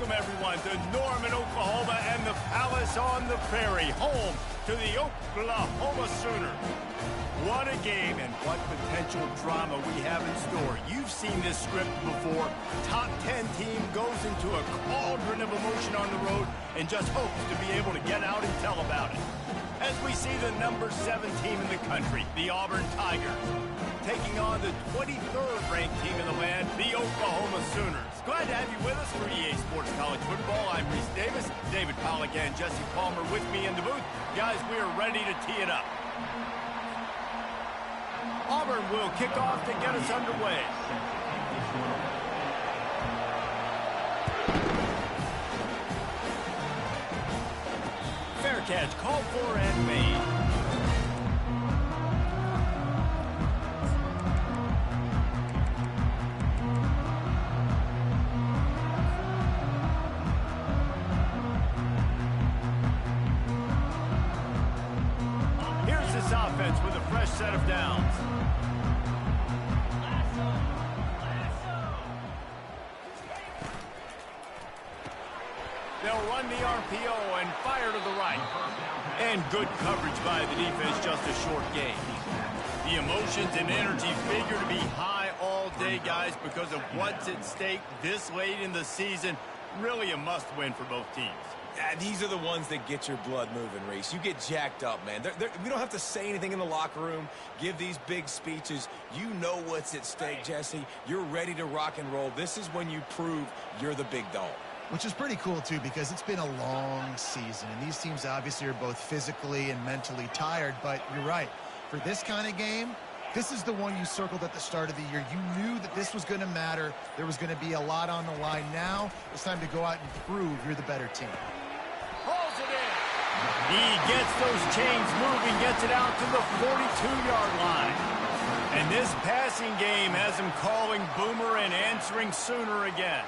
Welcome, everyone, to Norman, Oklahoma, and the Palace on the Prairie, home to the Oklahoma Sooners. What a game and what potential drama we have in store. You've seen this script before. Top 10 team goes into a cauldron of emotion on the road and just hopes to be able to get out and tell about it. As we see the number 7 team in the country, the Auburn Tigers, taking on the 23rd ranked team in the land, the Oklahoma Sooners. Glad to have you with us for EA Sports College Football. I'm Reese Davis, David Pollack and Jesse Palmer with me in the booth. Guys, we are ready to tee it up. Auburn will kick off to get us underway. Fair catch called for and made. Here's this offense with a fresh set of downs. They'll run the RPO and fire to the right. And good coverage by the defense, just a short gain. The emotions and energy figure to be high all day, guys, because of what's at stake this late in the season. Really a must-win for both teams. Yeah, these are the ones that get your blood moving, Reese. You get jacked up, man. We don't have to say anything in the locker room, give these big speeches. You know what's at stake, Jesse. You're ready to rock and roll. This is when you prove you're the big dog. Which is pretty cool, too, because it's been a long season. And these teams obviously are both physically and mentally tired. But you're right. For this kind of game, this is the one you circled at the start of the year. You knew that this was going to matter. There was going to be a lot on the line. Now it's time to go out and prove you're the better team. Hauls it in. He gets those chains moving, gets it out to the 42-yard line. And this passing game has him calling Boomer and answering Sooner again.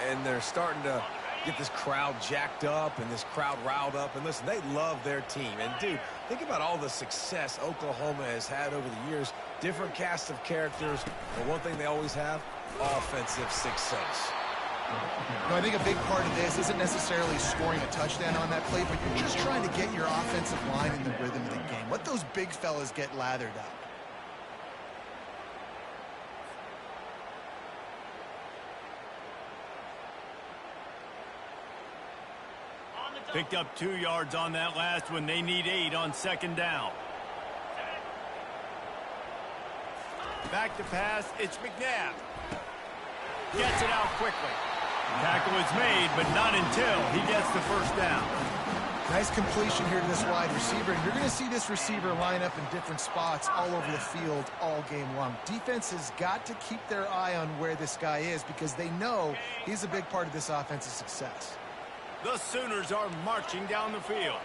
And they're starting to get this crowd jacked up and this crowd riled up. And listen, they love their team. And, dude, think about all the success Oklahoma has had over the years. Different cast of characters. But one thing they always have, offensive success. No, I think a big part of this isn't necessarily scoring a touchdown on that play, but you're just trying to get your offensive line in the rhythm of the game. Let those big fellas get lathered up. Picked up 2 yards on that last one. They need 8 on second down. Back to pass. It's McNabb. Gets it out quickly. Tackle is made, but not until he gets the first down. Nice completion here to this wide receiver. And you're going to see this receiver line up in different spots all over the field all game long. Defense has got to keep their eye on where this guy is because they know he's a big part of this offense's success. The Sooners are marching down the field.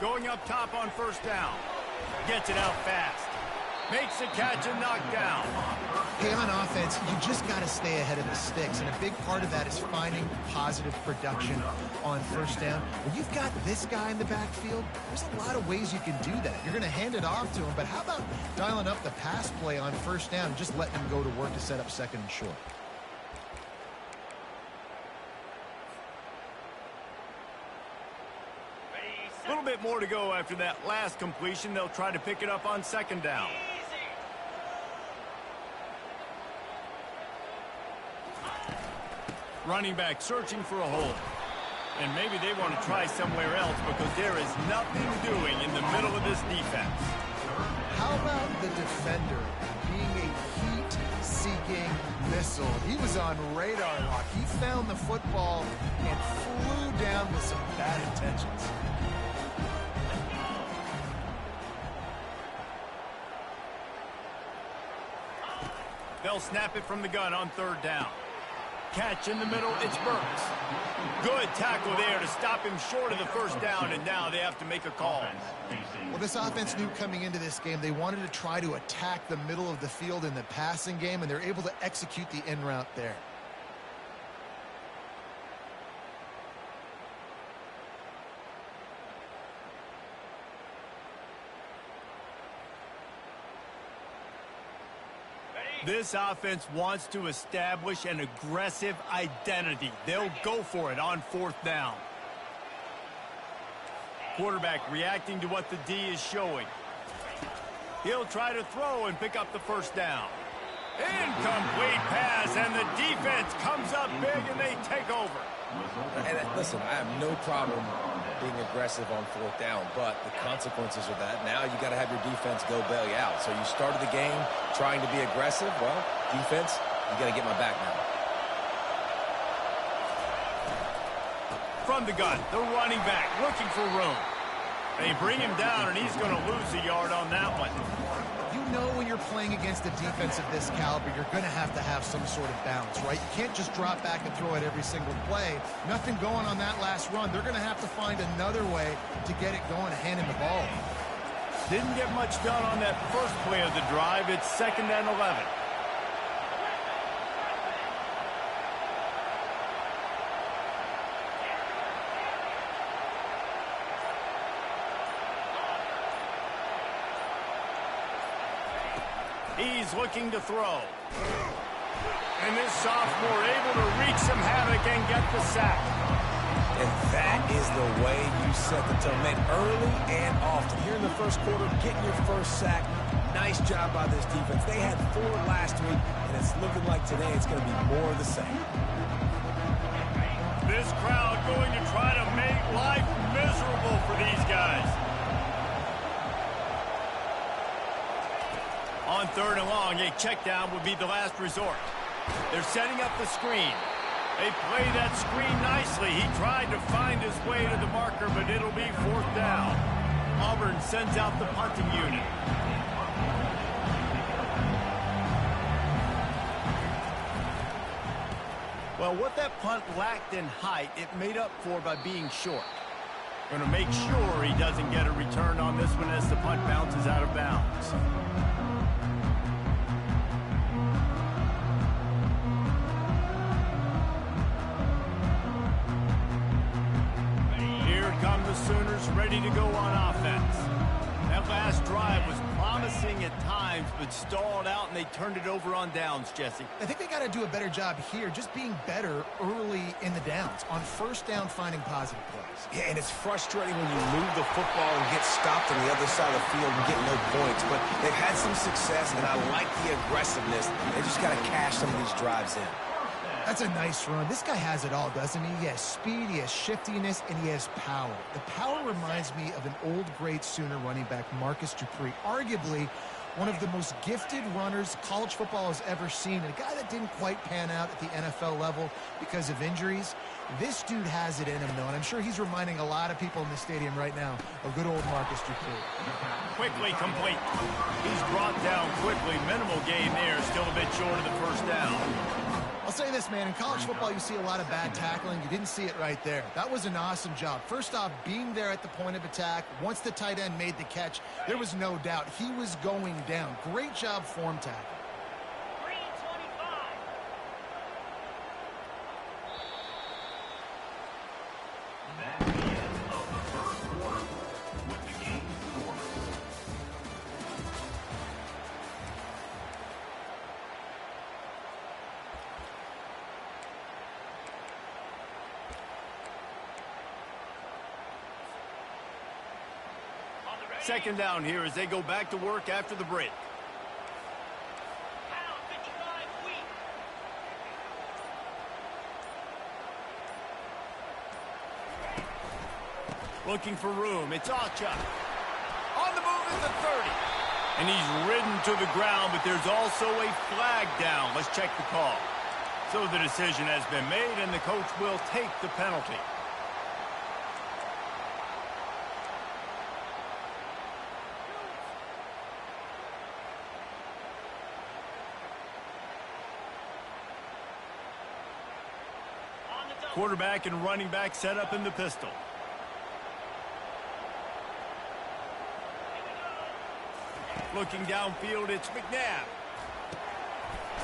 Going up top on first down. Gets it out fast. Makes the catch and knocked down. Hey, on offense, you just got to stay ahead of the sticks, and a big part of that is finding positive production on first down. When you've got this guy in the backfield, there's a lot of ways you can do that. You're going to hand it off to him, but how about dialing up the pass play on first down and just letting him go to work to set up second and short? A little bit more to go after that last completion. They'll try to pick it up on second down. Running back searching for a hole. And maybe they want to try somewhere else because there is nothing doing in the middle of this defense. How about the defender being a heat-seeking missile? He was on radar lock. He found the football and flew down with some bad intentions. They'll snap it from the gun on third down. Catch in the middle, it's Burks. Good tackle there to stop him short of the first down, and now they have to make a call. Well, this offense knew coming into this game they wanted to try to attack the middle of the field in the passing game, and they're able to execute the in route there. This offense wants to establish an aggressive identity. They'll go for it on 4th down. Quarterback reacting to what the D is showing. He'll try to throw and pick up the 1st down. Incomplete pass, and the defense comes up big, and they take over. And listen, I have no problem being aggressive on 4th down, but the consequences of that, now you got to have your defense go bail you out. So you started the game trying to be aggressive. Well, defense, you got to get my back now. From the gun, the running back looking for room. They bring him down, and he's going to lose a yard on that one. You know when you're playing against a defense of this caliber, you're going to have some sort of balance, right? You can't just drop back and throw it every single play. Nothing going on that last run. They're going to have to find another way to get it going and hand him the ball. Didn't get much done on that first play of the drive. It's 2nd and 11. He's looking to throw. And this sophomore able to wreak some havoc and get the sack. And that is the way you set the tone. Man, early and often. Here in the first quarter, getting your first sack. Nice job by this defense. They had 4 last week, and it's looking like today it's going to be more of the same. This crowd going to try to make life miserable for these guys. On 3rd and long, a check down would be the last resort. They're setting up the screen. They play that screen nicely. He tried to find his way to the marker, but it'll be 4th down. Auburn sends out the punting unit. Well, what that punt lacked in height, it made up for by being short. Going to make sure he doesn't get a return on this one as the punt bounces out of bounds. The Sooners ready to go on offense. That last drive was promising at times, but stalled out, and they turned it over on downs, Jesse. I think they got to do a better job here, just being better early in the downs. On 1st down, finding positive plays. Yeah, and it's frustrating when you move the football and get stopped on the other side of the field and get no points. But they've had some success, and I like the aggressiveness. They just got to cash some of these drives in. That's a nice run. This guy has it all, doesn't he? He has speed, he has shiftiness, and he has power. The power reminds me of an old, great Sooner running back, Marcus Dupree. Arguably one of the most gifted runners college football has ever seen. And a guy that didn't quite pan out at the NFL level because of injuries. This dude has it in him, though, and I'm sure he's reminding a lot of people in the stadium right now of good old Marcus Dupree. Quickly complete. He's brought down quickly. Minimal gain there. Still a bit short of the 1st down. I'll say this, man. In college football, you see a lot of bad tackling. You didn't see it right there. That was an awesome job. First off, being there at the point of attack. Once the tight end made the catch, there was no doubt he was going down. Great job form tackle. Second down here as they go back to work after the break. Looking for room. It's Acha. On the move at the 30. And he's ridden to the ground, but there's also a flag down. Let's check the call. So the decision has been made, and the coach will take the penalty. Quarterback and running back set up in the pistol. Looking downfield, it's McNabb.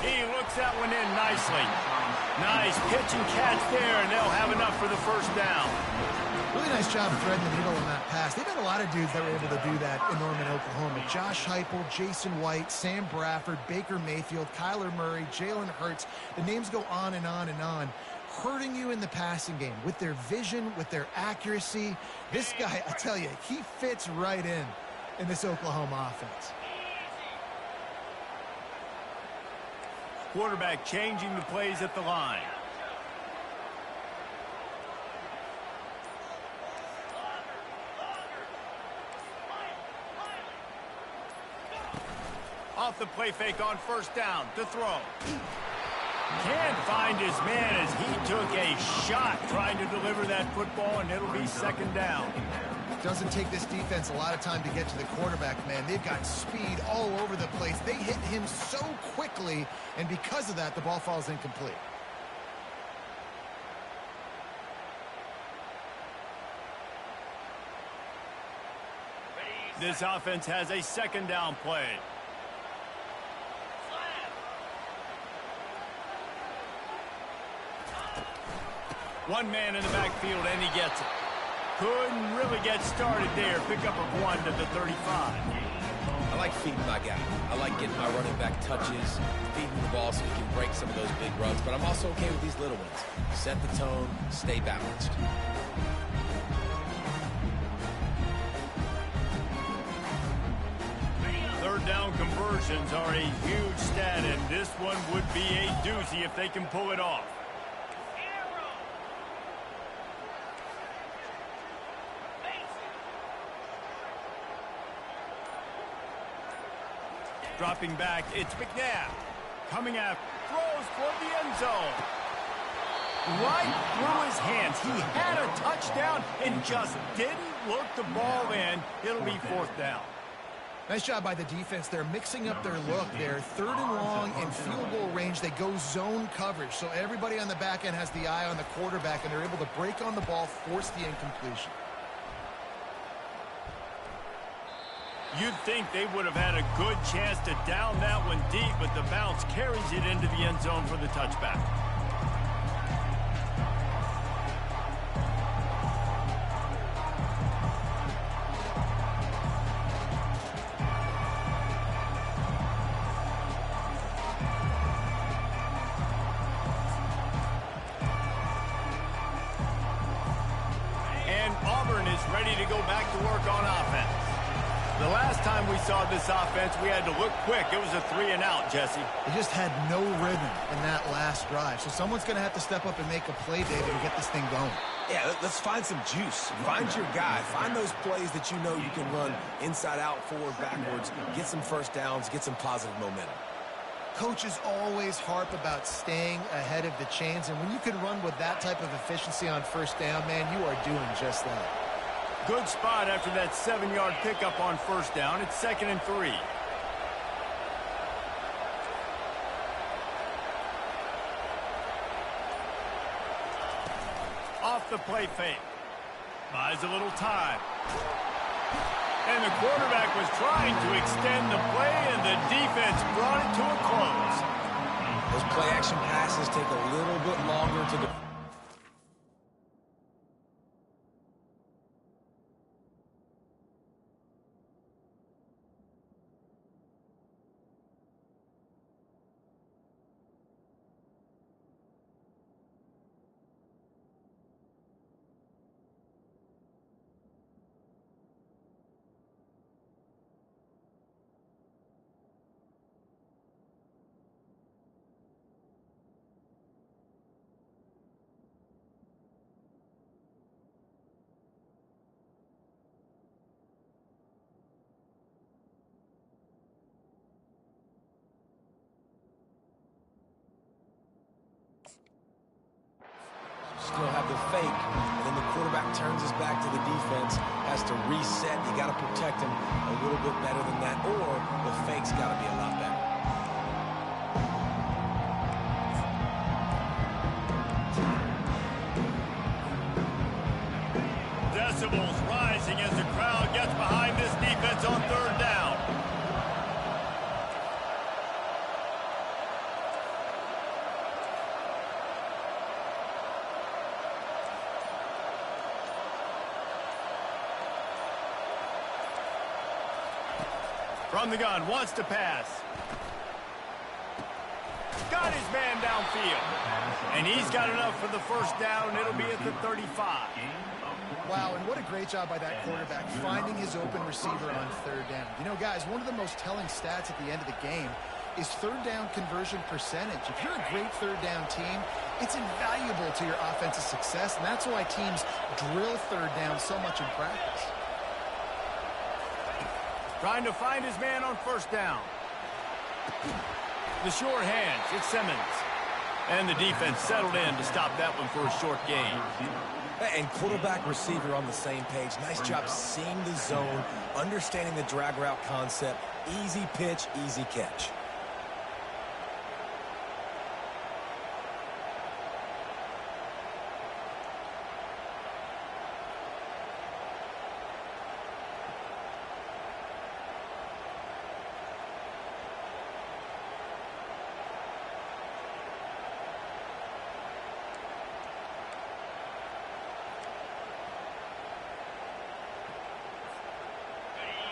He looks that one in nicely. Nice pitch and catch there, and they'll have enough for the 1st down. Really nice job threading the needle on that pass. They've had a lot of dudes that were able to do that in Norman, Oklahoma. Josh Heupel, Jason White, Sam Bradford, Baker Mayfield, Kyler Murray, Jalen Hurts. The names go on and on and on. Hurting you in the passing game with their vision, with their accuracy. This guy, I tell you, he fits right in this Oklahoma offense. Quarterback changing the plays at the line. Off the play fake on first down to throw. Can't find his man as he took a shot trying to deliver that football, and it'll be second down. Doesn't take this defense a lot of time to get to the quarterback, man. They've got speed all over the place. They hit him so quickly, and because of that, the ball falls incomplete. This offense has a second down play. One man in the backfield, and he gets it. Couldn't really get started there. Pickup of 1 to the 35. I like feeding my guy. I like getting my running back touches, feeding the ball so he can break some of those big runs. But I'm also okay with these little ones. Set the tone, stay balanced. Third down conversions are a huge stat, and this one would be a doozy if they can pull it off. Dropping back, it's McNabb. Coming after, throws for the end zone. Right through his hands. He had a touchdown and just didn't look the ball in. It'll be fourth down. Nice job by the defense. They're mixing up their look. They're third and long in field goal range. They go zone coverage. So everybody on the back end has the eye on the quarterback, and they're able to break on the ball, force the incompletion. You'd think they would have had a good chance to down that one deep, but the bounce carries it into the end zone for the touchback. And Auburn is ready to go back to work on offense. The last time we saw this offense, we had to look quick. It was a 3-and-out, Jesse. They just had no rhythm in that last drive. So someone's going to have to step up and make a play, David, and get this thing going. Yeah, let's find some juice. Find your guy. Find those plays that you know you can run inside out, forward, backwards. Get some first downs. Get some positive momentum. Coaches always harp about staying ahead of the chains. And when you can run with that type of efficiency on first down, man, you are doing just that. Good spot after that 7-yard pickup on first down. It's 2nd and 3. Off the play fake. Buys a little time. And the quarterback was trying to extend the play, and the defense brought it to a close. Those play-action passes take a little bit longer to still have the fake, and then the quarterback turns his back to the defense, has to reset. You got to protect him a little bit better than that, or the fake's got to be a lot better. Decibels rising as the crowd gets behind this defense on third down. From the gun, wants to pass. Got his man downfield. And he's got enough for the first down. It'll be at the 35. Wow, and what a great job by that quarterback finding his open receiver on third down. You know, guys, one of the most telling stats at the end of the game is third down conversion percentage. If you're a great third down team, it's invaluable to your offensive success, and that's why teams drill third down so much in practice. Trying to find his man on first down. The short hands, it's Simmons. And the defense settled in to stop that one for a short gain. And quarterback receiver on the same page. Nice job seeing the zone, understanding the drag route concept. Easy pitch, easy catch.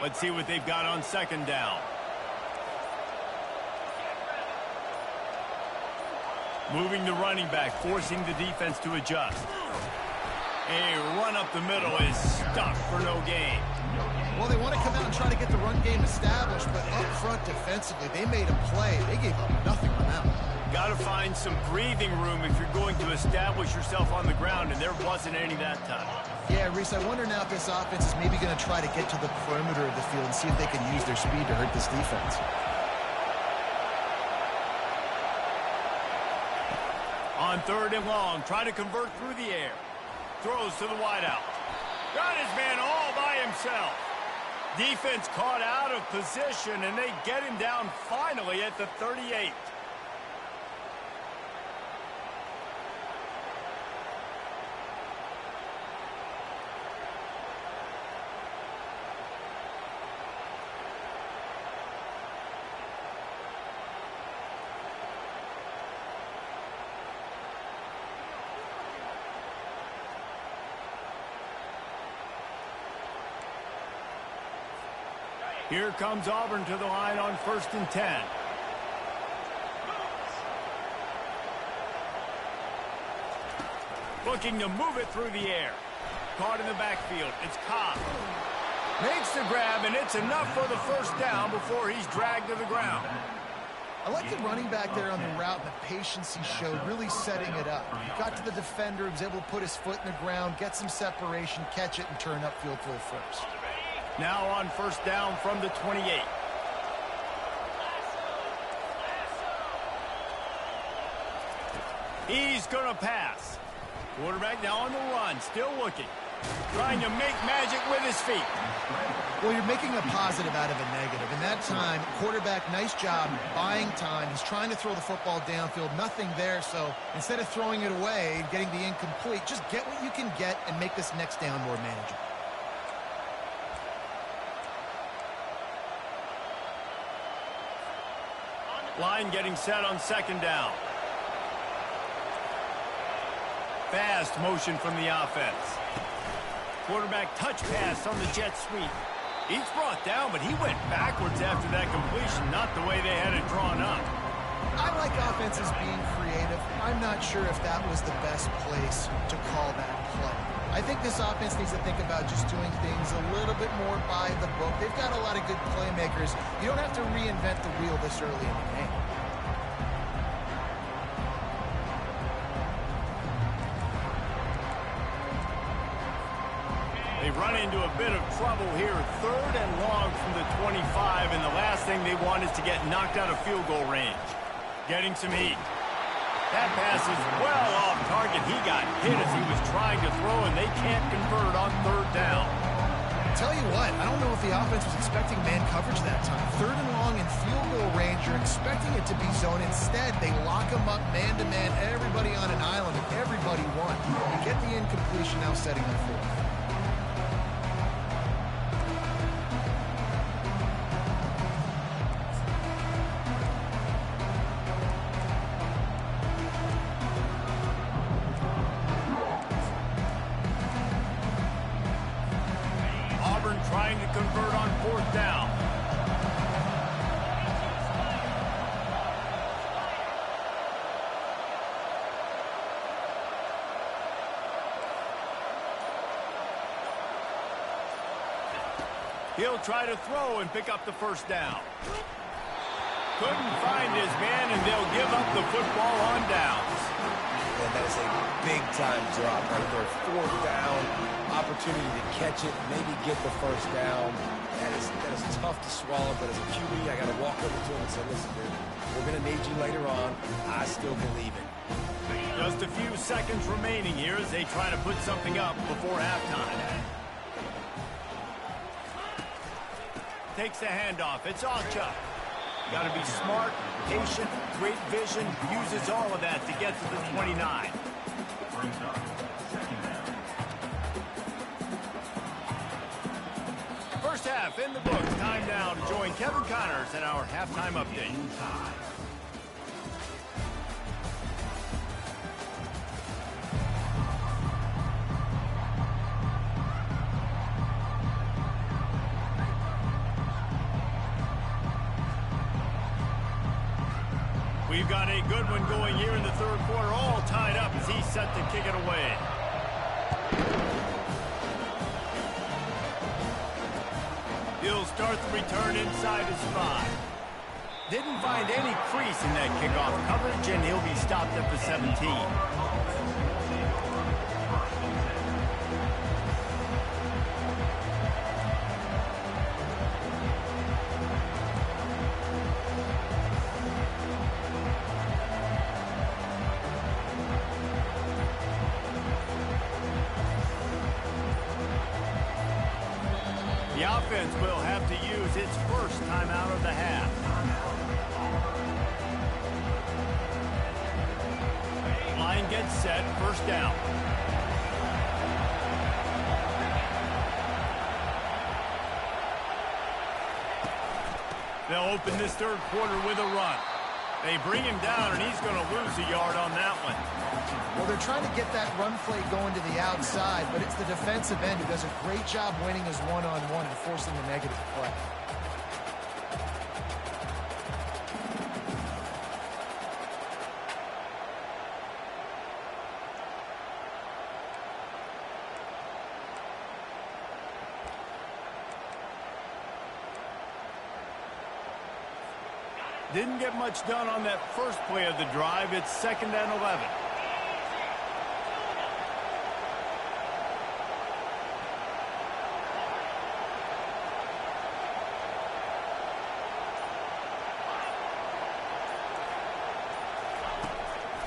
Let's see what they've got on second down. Moving the running back, forcing the defense to adjust. A run up the middle is stuck for no gain. Well, they want to come out and try to get the run game established, but up front defensively, they made a play. They gave up nothing on that one. Got to find some breathing room if you're going to establish yourself on the ground, and there wasn't any that time. Yeah, Reese, I wonder now if this offense is maybe going to try to get to the perimeter of the field and see if they can use their speed to hurt this defense. On third and long, trying to convert through the air. Throws to the wideout. Got his man all by himself. Defense caught out of position, and they get him down finally at the 38. Here comes Auburn to the line on 1st and 10. Looking to move it through the air. Caught in the backfield. It's Cobb. Makes the grab, and it's enough for the first down before he's dragged to the ground. I like the running back there on the route and the patience he showed, really setting it up. He got to the defender, was able to put his foot in the ground, get some separation, catch it, and turn upfield for the first. Now on first down from the 28. He's going to pass. Quarterback now on the run, still looking. Trying to make magic with his feet. Well, you're making a positive out of a negative. In that time, quarterback, nice job buying time. He's trying to throw the football downfield. Nothing there, so instead of throwing it away and getting the incomplete, just get what you can get and make this next down more manageable. Line getting set on second down. Fast motion from the offense. Quarterback touch pass on the jet sweep. He's brought down, but he went backwards after that completion, not the way they had it drawn up. I like offenses being creative. I'm not sure if that was the best place to call that play. I think this offense needs to think about just doing things a little bit more by the book. They've got a lot of good playmakers. You don't have to reinvent the wheel this early in the game. They run into a bit of trouble here. Third and long from the 25, and the last thing they want is to get knocked out of field goal range. Getting some heat. That pass is well off target. He got hit as he was trying to throw, and they can't convert on third down. Tell you what, I don't know if the offense was expecting man coverage that time. Third and long in field goal range, you're expecting it to be zone. Instead, they lock them up man-to-man, everybody on an island, and everybody won. You get the incompletion, now setting the fourth. Trying to convert on fourth down. He'll try to throw and pick up the first down. Couldn't find his man, and they'll give up the football on downs. And that is a big-time drop right there. Fourth down, opportunity to catch it, maybe get the first down. That is tough to swallow, but as a QB, I got to walk over to him and say, listen, dude, we're going to need you later on. I still believe it. Just a few seconds remaining here as they try to put something up before halftime. Takes the handoff. It's Goicb. Got to be smart, patient, great vision, uses all of that to get to the 29. First half in the books. Time now to join Kevin Connors in our halftime update. We've got a good one going here in the third quarter, all tied up as he's set to kick it away. He'll start the return inside his 5. Didn't find any crease in that kickoff coverage, and he'll be stopped at the 17. The offense will have to use its first timeout of the half. Line gets set, first down. They'll open this third quarter with a run. They bring him down, and he's going to lose a yard on that one. Well, they're trying to get that run play going to the outside, but it's the defensive end who does a great job winning his one-on-one and forcing the negative play. Didn't get much done on that first play of the drive. It's 2nd and 11.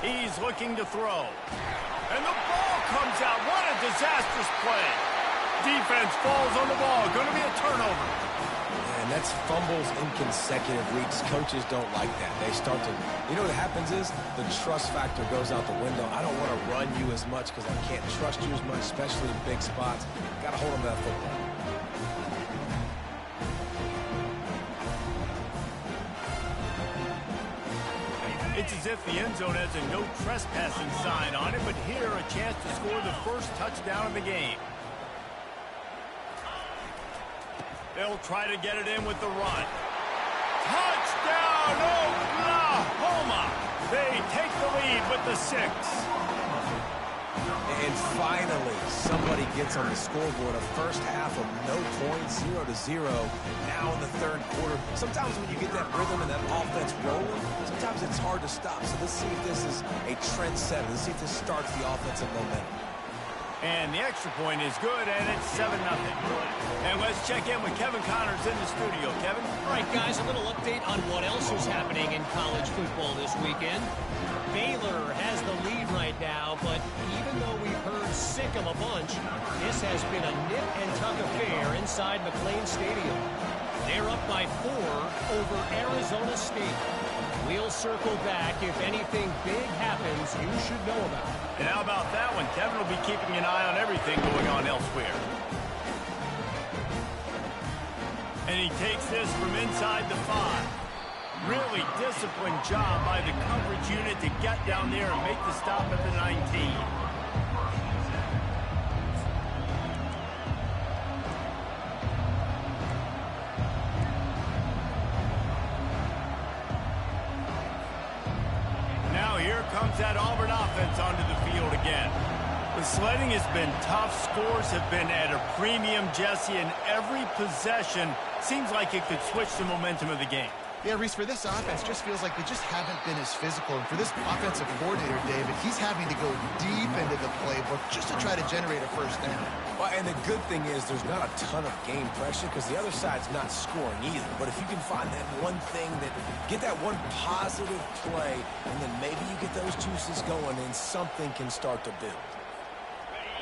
He's looking to throw. And the ball comes out. What a disastrous play. Defense falls on the ball. Going to be a turnover. And that's fumbles in consecutive weeks. Coaches don't like that. They start to, you know what happens is the trust factor goes out the window. I don't want to run you as much because I can't trust you as much, especially in big spots. Got to hold on to that football. It's as if the end zone has a no trespassing sign on it, but here a chance to score the first touchdown of the game. They'll try to get it in with the run. Touchdown, Oklahoma! They take the lead with the 6. And finally, somebody gets on the scoreboard. A first half of no points, 0-0. Now in the third quarter. Sometimes when you get that rhythm and that offense rolling, sometimes it's hard to stop. So let's see if this is a trend setter. Let's see if this starts the offensive momentum. And the extra point is good, and it's 7-0. And let's check in with Kevin Connors in the studio. Kevin? All right, guys, a little update on what else is happening in college football this weekend. Baylor has the lead right now, but even though we've heard sick of a bunch, this has been a nip-and-tuck affair inside McLean Stadium. They're up by 4 over Arizona State. We'll circle back if anything big happens you should know about. And how about that one? Kevin will be keeping an eye on everything going on elsewhere. And he takes this from inside the 5. Really disciplined job by the coverage unit to get down there and make the stop at the 19. Now here comes that Auburn offense onto the field again. The sledding has been tough. Scores have been at a premium, Jesse, and every possession seems like it could switch the momentum of the game. Yeah, Reese, for this offense, just feels like they just haven't been as physical. And for this offensive coordinator, David, he's having to go deep into the playbook just to try to generate a first down. Well, and the good thing is there's not a ton of game pressure because the other side's not scoring either. But if you can find that one thing, get that one positive play, and then maybe you get those juices going and something can start to build.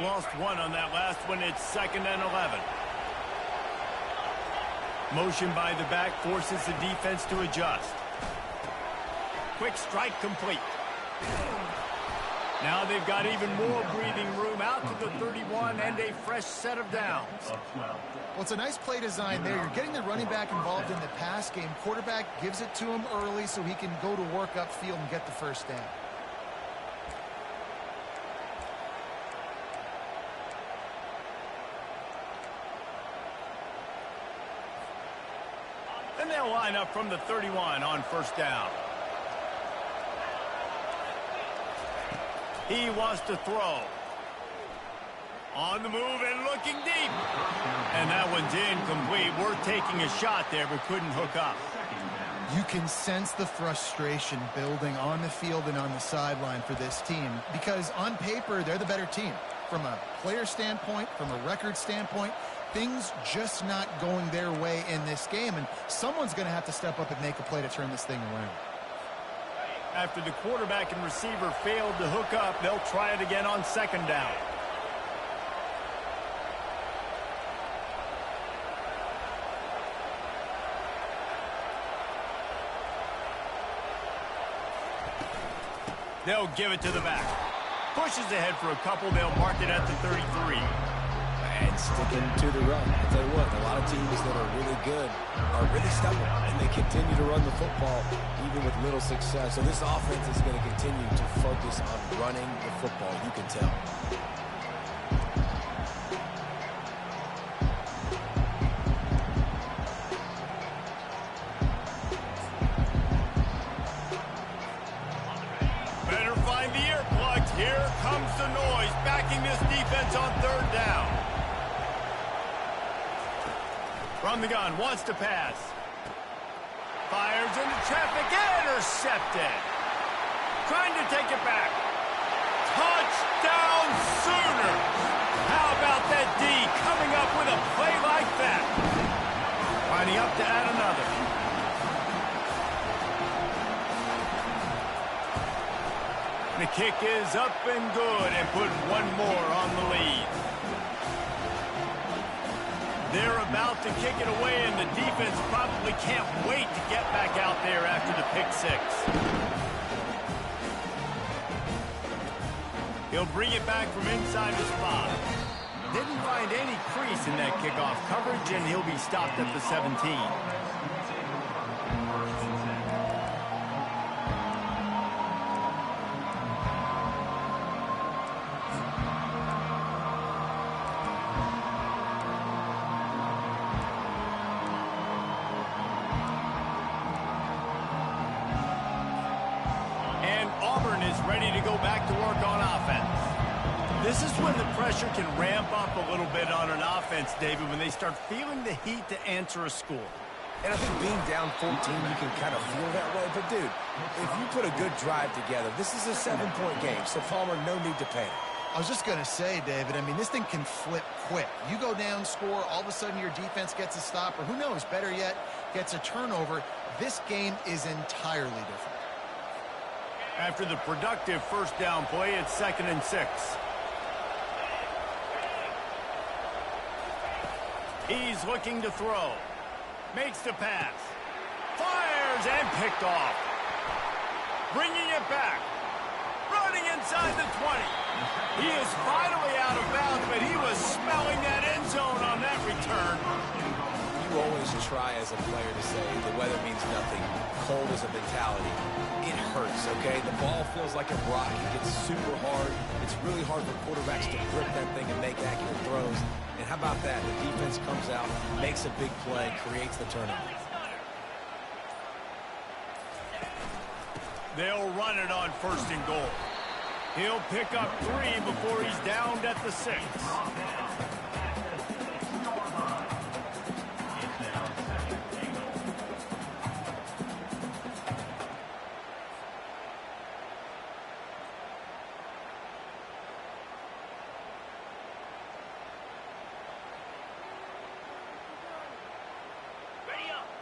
Lost one on that last one. It's 2nd and 11. Motion by the back forces the defense to adjust. Quick strike complete. Now they've got even more breathing room out to the 31 and a fresh set of downs. Well, it's a nice play design there. You're getting the running back involved in the pass game. Quarterback gives it to him early so he can go to work upfield and get the first down. And they'll line up from the 31 on first down. He wants to throw. On the move and looking deep. And that one's incomplete. We're taking a shot there, but couldn't hook up. You can sense the frustration building on the field and on the sideline for this team because on paper, they're the better team. From a player standpoint, from a record standpoint, things just not going their way in this game, and someone's going to have to step up and make a play to turn this thing around. After the quarterback and receiver failed to hook up, they'll try it again on 2nd down. They'll give it to the back. Pushes ahead for a couple. They'll mark it at the 33. And sticking to the run. I'll tell you what, a lot of teams that are really good are really stubborn, and they continue to run the football even with little success. So this offense is going to continue to focus on running the football, you can tell. Better find the earplugs. Here comes the noise, backing this defense on 3rd down. From the gun, wants to pass. Fires into traffic, intercepted. Trying to take it back. Touchdown Sooners! How about that D coming up with a play like that? Lining up to add another. The kick is up and good and put one more on the lead. They're about to kick it away, and the defense probably can't wait to get back out there after the pick 6. He'll bring it back from inside the spot. Didn't find any crease in that kickoff coverage, and he'll be stopped at the 17. Ready to go back to work on offense. This is when the pressure can ramp up a little bit on an offense, David, when they start feeling the heat to answer a score. And I think being down 14, you can kind of feel that way. But, dude, if you put a good drive together, this is a 7-point game, so Palmer, no need to panic. I was just going to say, David, I mean, this thing can flip quick. You go down, score, all of a sudden your defense gets a stop, or who knows, better yet, gets a turnover. This game is entirely different. After the productive first down play, it's 2nd and 6. He's looking to throw. Makes the pass. Fires and picked off. Bringing it back. Running inside the 20. He is finally out of bounds, but he was smelling that end zone on that return. You always try as a player to say the weather means nothing. Cold is a mentality. It hurts, okay? The ball feels like a rock. It gets super hard. It's really hard for quarterbacks to grip that thing and make accurate throws. And how about that? The defense comes out, makes a big play, creates the turnover. They'll run it on 1st and goal. He'll pick up 3 before he's downed at the 6.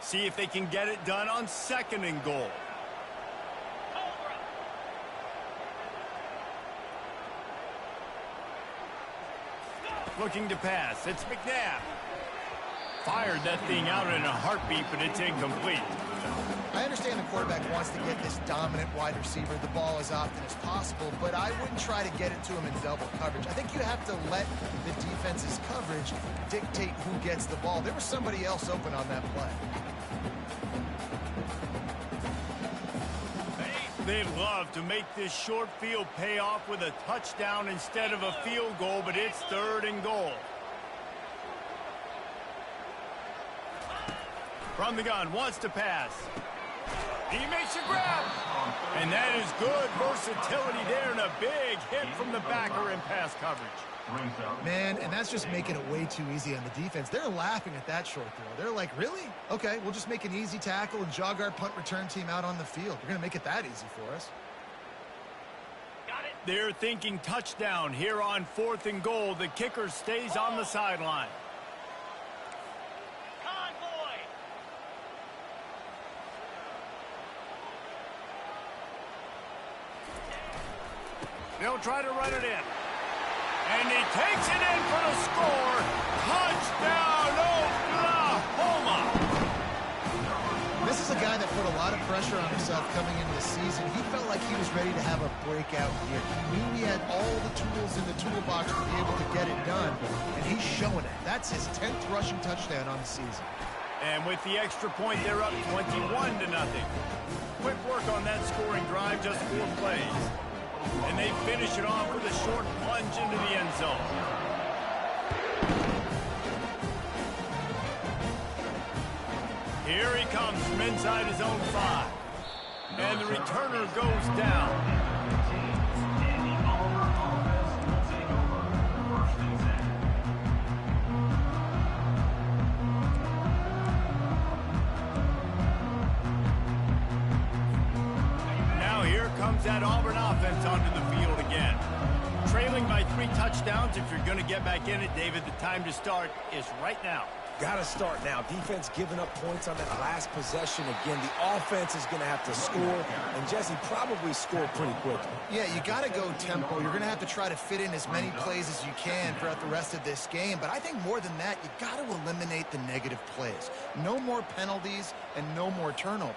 See if they can get it done on 2nd and goal. Looking to pass. It's McNabb. Fired that thing out in a heartbeat, but it's incomplete. I understand the quarterback wants to get this dominant wide receiver the ball as often as possible, but I wouldn't try to get it to him in double coverage. I think you have to let the defense's coverage dictate who gets the ball. There was somebody else open on that play. They'd love to make this short field pay off with a touchdown instead of a field goal, but it's 3rd and goal. From the gun, wants to pass. He makes a grab. And that is good versatility there, and a big hit from the backer in pass coverage. Man, and that's just making it way too easy on the defense. They're laughing at that short throw. They're like, really? Okay, we'll just make an easy tackle and jog our punt return team out on the field. We're going to make it that easy for us. They're thinking touchdown here on 4th and goal. The kicker stays on the sideline. They'll try to run it in. And he takes it in for the score. Touchdown, Oklahoma! This is a guy that put a lot of pressure on himself coming into the season. He felt like he was ready to have a breakout year. He knew he had all the tools in the toolbox to be able to get it done, and he's showing it. That's his 10th rushing touchdown on the season. And with the extra point, they're up 21-0. Quick work on that scoring drive, just 4 plays. And they finish it off with a short plunge into the end zone. Here he comes from inside his own 5. And the returner goes down. That Auburn offense onto the field again. Trailing by 3 touchdowns. If you're going to get back in it, David, the time to start is right now. Got to start now. Defense giving up points on that last possession. Again, the offense is going to have to score, and Jesse probably score pretty quickly. Yeah, you got to go tempo. You're going to have to try to fit in as many plays as you can throughout the rest of this game, but I think more than that, you got to eliminate the negative plays. No more penalties and no more turnovers.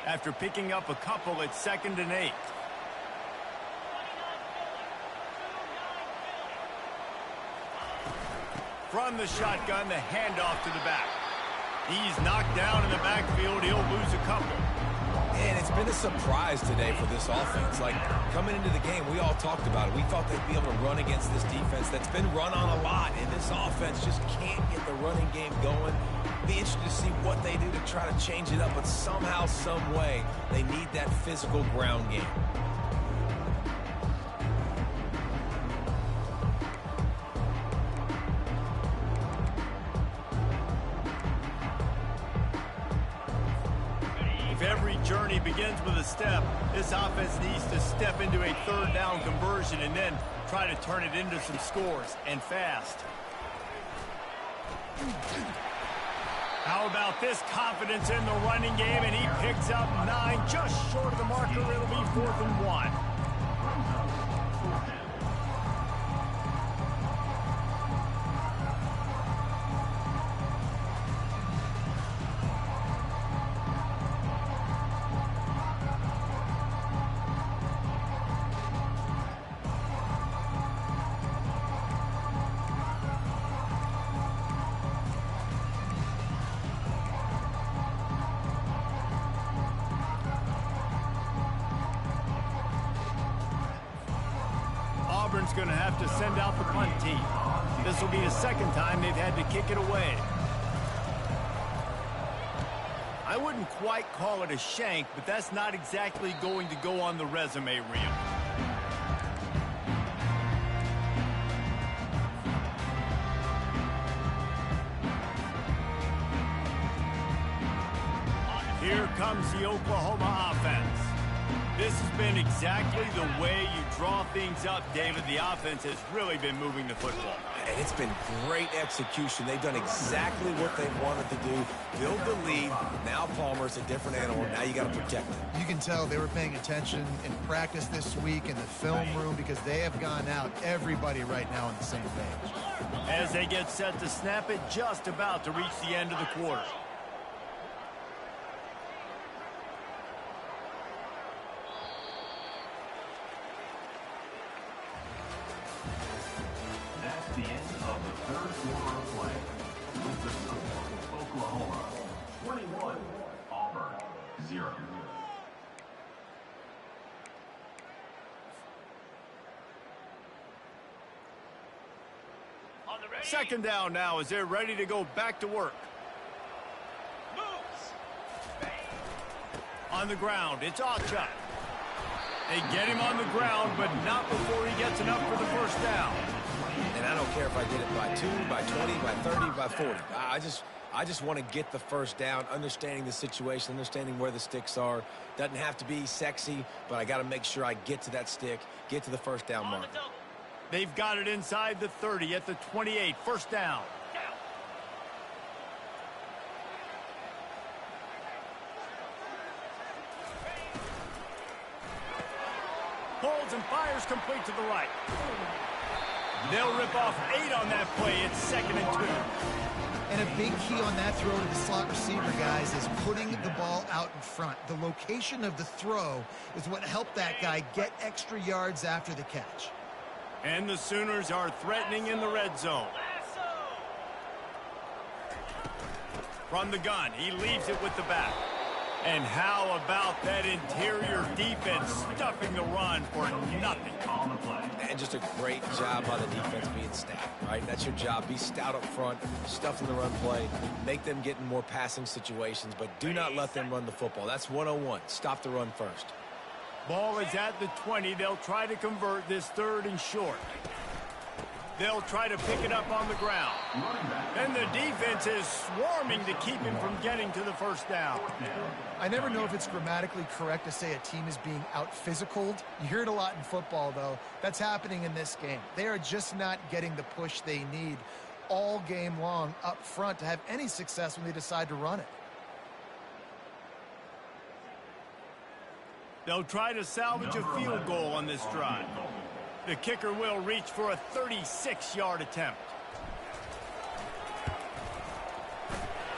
After picking up a couple, it's 2nd and 8. From the shotgun, the handoff to the back. He's knocked down in the backfield. He'll lose a couple. And it's been a surprise today for this offense. Like, coming into the game, we all talked about it. We thought they'd be able to run against this defense that's been run on a lot, and this offense just can't get the running game going. Be interested to see what they do to try to change it up, but somehow, some way, they need that physical ground game. If every journey begins with a step, this offense needs to step into a 3rd down conversion and then try to turn it into some scores, and fast. How about this confidence in the running game, and he picks up 9, just short of the marker. It'll be 4th and 1. Auburn's going to have to send out the punt team. This will be the 2nd time they've had to kick it away. I wouldn't quite call it a shank, but that's not exactly going to go on the resume reel. Here comes the Oklahoma offense. This has been exactly the way you draw things up, David. The offense has really been moving the football. And it's been great execution. They've done exactly what they wanted to do. Build the lead. Now Palmer's a different animal. Now you got to protect him. You can tell they were paying attention in practice this week in the film room because they have gone out, everybody right now on the same page. As they get set to snap it, just about to reach the end of the quarter. That's the end of the third quarter of play. With the score, Oklahoma 21, Auburn 0. Second down now as they're ready to go back to work. On the ground, it's Ocha. They get him on the ground, but not before he gets enough for the first down. And I don't care if I get it by 2, by 20, by 30, by 40. I just want to get the first down, understanding the situation, understanding where the sticks are. Doesn't have to be sexy, but I got to make sure I get to that stick, get to the first down marker. They've got it inside the 30 at the 28. First down. Holds and fires complete to the right. They'll rip off 8 on that play. It's 2nd and 2. And a big key on that throw to the slot receiver, guys, is putting the ball out in front. The location of the throw is what helped that guy get extra yards after the catch. And the Sooners are threatening in the red zone. From the gun, he leaves it with the back. And how about that interior defense stuffing the run for nothing? And just a great job by the defense being stout, right? That's your job. Be stout up front, stuffing the run play, make them get in more passing situations, but do not let them run the football. That's 101. Stop the run first. Ball is at the 20. They'll try to convert this 3rd and short. They'll try to pick it up on the ground. And the defense is swarming to keep him from getting to the first down. I never know if it's grammatically correct to say a team is being out-physicaled. You hear it a lot in football, though. That's happening in this game. They are just not getting the push they need all game long up front to have any success when they decide to run it. They'll try to salvage a field goal on this drive. The kicker will reach for a 36-yard attempt.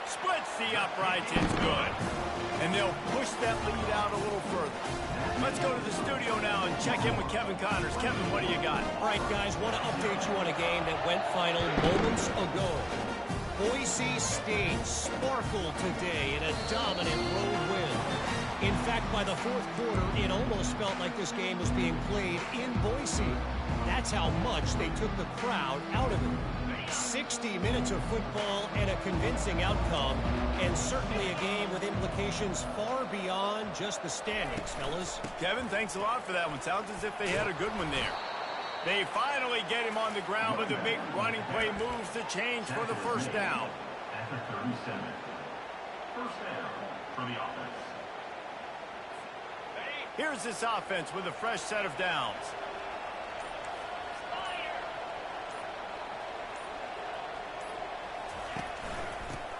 Splits the uprights. It's good. And they'll push that lead out a little further. Let's go to the studio now and check in with Kevin Connors. Kevin, what do you got? All right, guys, want to update you on a game that went final moments ago. Boise State sparkled today in a dominant road win. In fact, by the 4th quarter, it almost felt like this game was being played in Boise. That's how much they took the crowd out of it. 60 minutes of football and a convincing outcome, and certainly a game with implications far beyond just the standings, fellas. Kevin, thanks a lot for that one. Sounds as if they had a good one there. They finally get him on the ground with a big running play moves to change for the first down. At the 37. First down for the offense. Here's this offense with a fresh set of downs.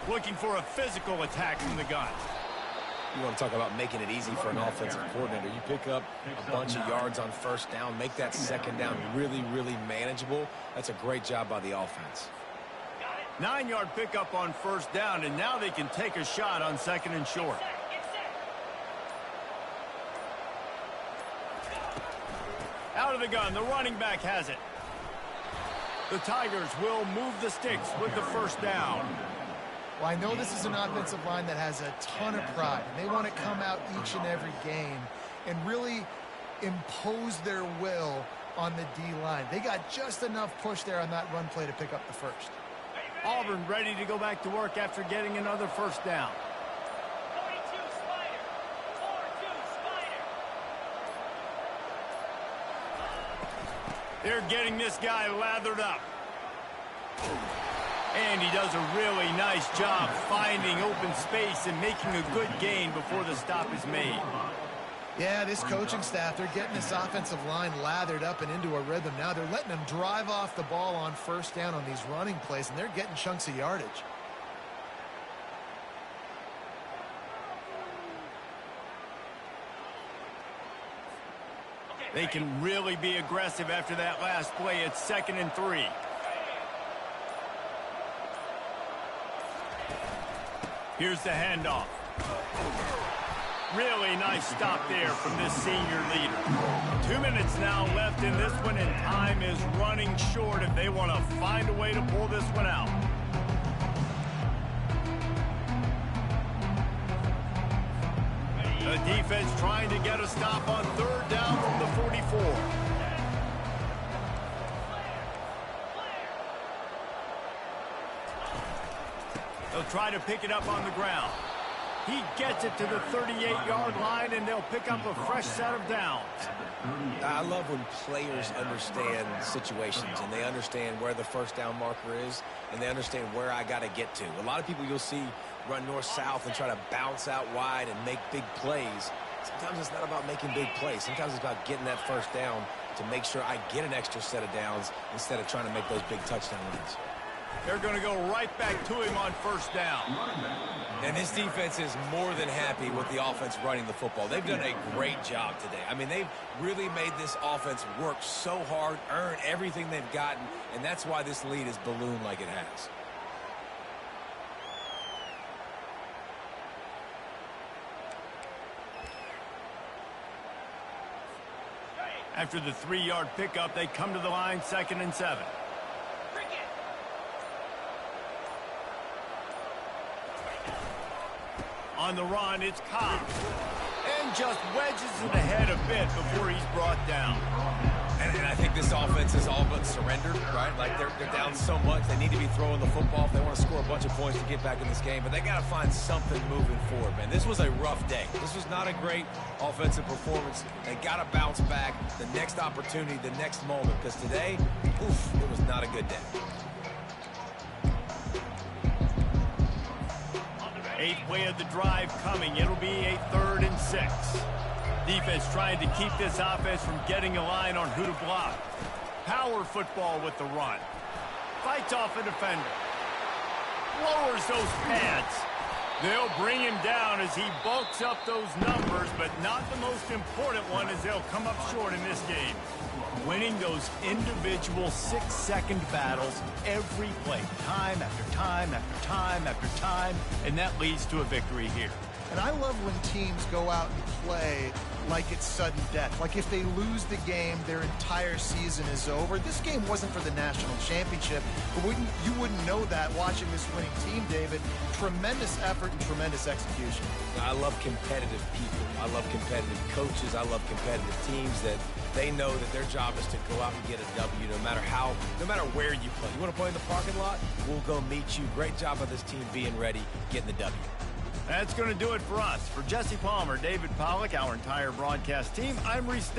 Looking for a physical attack from the gun. You want to talk about making it easy for an offensive coordinator. You pick up a bunch of yards on first down, make that second down really, really manageable. That's a great job by the offense. 9-yard pickup on first down, and now they can take a shot on 2nd and short. Out of the gun, the running back has it. The Tigers will move the sticks with the first down. Well, I know this is an offensive line that has a ton of pride. They want to come out each and every game and really impose their will on the D-line. They got just enough push there on that run play to pick up the first. Auburn ready to go back to work after getting another first down. They're getting this guy lathered up. And he does a really nice job finding open space and making a good gain before the stop is made. Yeah, this coaching staff, they're getting this offensive line lathered up and into a rhythm. Now they're letting them drive off the ball on first down on these running plays, and they're getting chunks of yardage. They can really be aggressive after that last play. It's 2nd and 3. Here's the handoff. Really nice stop there from this senior leader. 2 minutes now left in this one, and time is running short if they want to find a way to pull this one out. The defense trying to get a stop on 3rd down from the 44. They'll try to pick it up on the ground. He gets it to the 38-yard line, and they'll pick up a fresh set of downs. I love when players understand situations, and they understand where the first down marker is, and they understand where I got to get to. A lot of people you'll see run north-south and try to bounce out wide and make big plays. Sometimes it's not about making big plays. Sometimes it's about getting that first down to make sure I get an extra set of downs instead of trying to make those big touchdown runs. They're going to go right back to him on first down. And this defense is more than happy with the offense running the football. They've done a great job today. I mean, they've really made this offense work so hard, earn everything they've gotten, and that's why this lead is ballooned like it has. After the 3-yard pickup, they come to the line, 2nd and 7. On the run, it's Cobb. And just wedges it ahead a bit before he's brought down. And I think this offense is all but surrendered, right? Like they're down so much, they need to be throwing the football if they want to score a bunch of points to get back in this game. But they got to find something moving forward, man. This was a rough day. This was not a great offensive performance. They got to bounce back the next opportunity, the next moment. Because today, oof, it was not a good day. 8th play of the drive coming. It'll be a 3rd and 6. Defense trying to keep this offense from getting a line on who to block. Power football with the run. Fights off a defender. Lowers those pads. They'll bring him down as he bulks up those numbers, but not the most important one as they'll come up short in this game. Winning those individual 6-second battles every play, time after time after time after time, and that leads to a victory here. And I love when teams go out and play like it's sudden death. Like if they lose the game, their entire season is over. This game wasn't for the national championship, but you wouldn't know that watching this winning team, David. Tremendous effort and tremendous execution. I love competitive people. I love competitive coaches. I love competitive teams that they know that their job is to go out and get a W no matter where you play. You want to play in the parking lot? We'll go meet you. Great job of this team being ready, getting the W. That's going to do it for us. For Jesse Palmer, David Pollack, our entire broadcast team, I'm Reese.